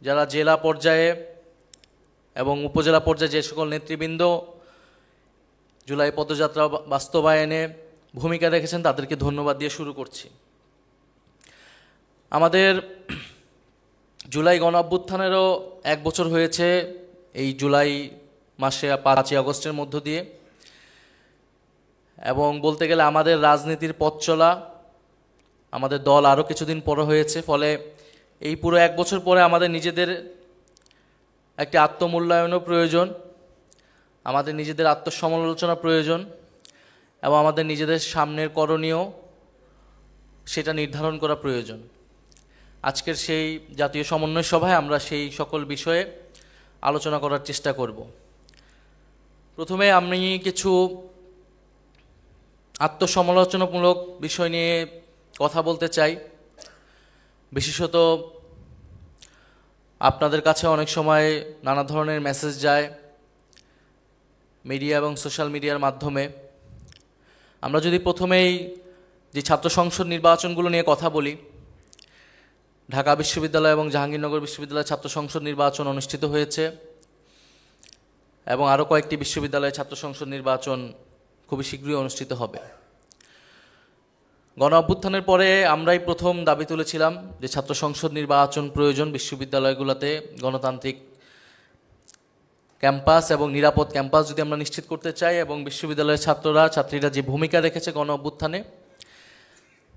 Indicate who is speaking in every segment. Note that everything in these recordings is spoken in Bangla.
Speaker 1: যারা জেলা পর্যায়ে এবং উপজেলা পর্যায়ে যে সকল নেতৃবৃন্দ জুলাই পদযাত্রা বাস্তবায়নে ভূমিকা রেখেছেন তাদেরকে ধন্যবাদ দিয়ে শুরু করছি। আমাদের জুলাই গণ অভ্যুত্থানেরও 1 বছর হয়েছে এই জুলাই মাসে 5ই আগস্টের মধ্য দিয়ে, এবং বলতে গেলে আমাদের রাজনীতির পথ চলা আমাদের দল আরও কিছুদিন পরে হয়েছে। ফলে এই পুরো 1 বছর পরে আমাদের নিজেদের একটি আত্মমূল্যায়নও প্রয়োজন, আমাদের নিজেদের আত্মসমালোচনা প্রয়োজন, এবং আমাদের নিজেদের সামনের করণীয় সেটা নির্ধারণ করা প্রয়োজন। আজকের সেই জাতীয় সমন্বয় সভায় আমরা সেই সকল বিষয়ে আলোচনা করার চেষ্টা করব। প্রথমে আমি কিছু আত্মসমালোচনামূলক বিষয় নিয়ে কথা বলতে চাই। বিশেষত আপনাদের কাছে অনেক সময় নানা ধরনের মেসেজ যায় মিডিয়া এবং সোশ্যাল মিডিয়ার মাধ্যমে। আমরা যদি প্রথমেই যে ছাত্র সংসদ নির্বাচনগুলো নিয়ে কথা বলি, ঢাকা বিশ্ববিদ্যালয় এবং জাহাঙ্গীরনগর বিশ্ববিদ্যালয়ের ছাত্র সংসদ নির্বাচন অনুষ্ঠিত হয়েছে, এবং আরও কয়েকটি বিশ্ববিদ্যালয়ে ছাত্র সংসদ নির্বাচন খুবই শীঘ্রই অনুষ্ঠিত হবে। গণ অভ্যুত্থানের পরে আমরাই প্রথম দাবি তুলেছিলাম যে ছাত্র সংসদ নির্বাচন প্রয়োজন বিশ্ববিদ্যালয়গুলোতে। গণতান্ত্রিক ক্যাম্পাস এবং নিরাপদ ক্যাম্পাস যদি আমরা নিশ্চিত করতে চাই, এবং বিশ্ববিদ্যালয়ের ছাত্রীরা যে ভূমিকা রেখেছে গণ অভ্যুত্থানে,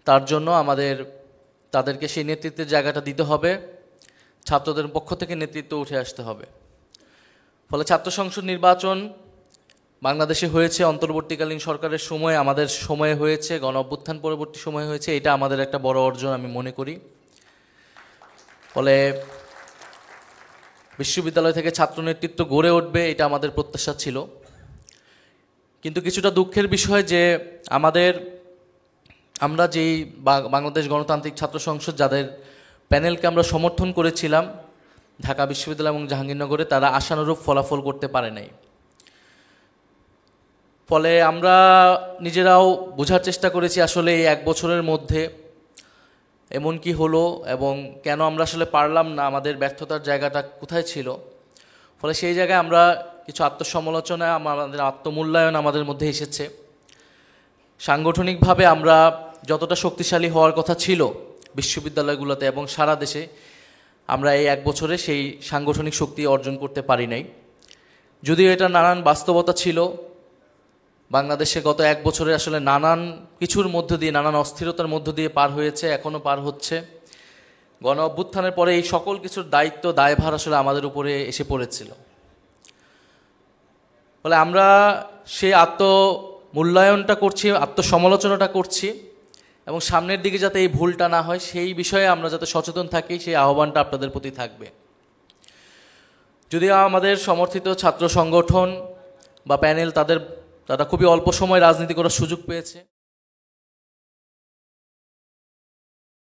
Speaker 1: তার জন্য তাদেরকে সেই নেতৃত্বের জায়গাটা দিতে হবে, ছাত্রদের পক্ষ থেকে নেতৃত্ব উঠে আসতে হবে। ফলে ছাত্র সংসদ নির্বাচন বাংলাদেশে হয়েছে অন্তর্বর্তীকালীন সরকারের সময়, আমাদের সময়ে হয়েছে, গণ অভ্যুত্থান পরবর্তী সময়ে হয়েছে। এটা আমাদের একটা বড় অর্জন আমি মনে করি। ফলে বিশ্ববিদ্যালয় থেকে ছাত্র নেতৃত্ব গড়ে উঠবে, এটা আমাদের প্রত্যাশা ছিল। কিন্তু কিছুটা দুঃখের বিষয় যে আমরা যেই বাংলাদেশ গণতান্ত্রিক ছাত্র সংসদ যাদের প্যানেলকে আমরা সমর্থন করেছিলাম ঢাকা বিশ্ববিদ্যালয় এবং জাহাঙ্গীরনগরে, তারা আশানুরূপ ফলাফল করতে পারে নাই। ফলে আমরা নিজেরাও বোঝার চেষ্টা করেছি আসলে এই 1 বছরের মধ্যে এমন কি হলো এবং কেন আমরা আসলে পারলাম না, আমাদের ব্যর্থতার জায়গাটা কোথায় ছিল। ফলে সেই জায়গায় আমরা কিছু আত্মসমালোচনা, আমাদের আত্মমূল্যায়ন আমাদের মধ্যে এসেছে। সাংগঠনিকভাবে আমরা যতটা শক্তিশালী হওয়ার কথা ছিল বিশ্ববিদ্যালয়গুলোতে এবং সারা দেশে, আমরা এই 1 বছরে সেই সাংগঠনিক শক্তি অর্জন করতে পারি নাই। যদিও এটা নানান বাস্তবতা ছিল, বাংলাদেশে গত 1 বছরে আসলে নানান কিছুর মধ্য দিয়ে, নানান অস্থিরতার মধ্য দিয়ে পার হয়েছে, এখনও পার হচ্ছে। গণ অভ্যুত্থানের পরে এই সকল কিছুর দায়িত্ব দায়ভার আসলে আমাদের উপরে এসে পড়েছিল। ফলে আমরা সেই আত্মমূল্যায়নটা করছি, আত্মসমালোচনাটা করছি, এবং সামনের দিকে যাতে এই ভুলটা না হয় সেই বিষয়ে আমরা যাতে সচেতন থাকি, সেই আহ্বানটা আপনাদের প্রতি থাকবে। যদিও আমাদের সমর্থিত ছাত্র সংগঠন বা প্যানেল তারা খুবই অল্প সময় রাজনীতি করার সুযোগ পেয়েছে।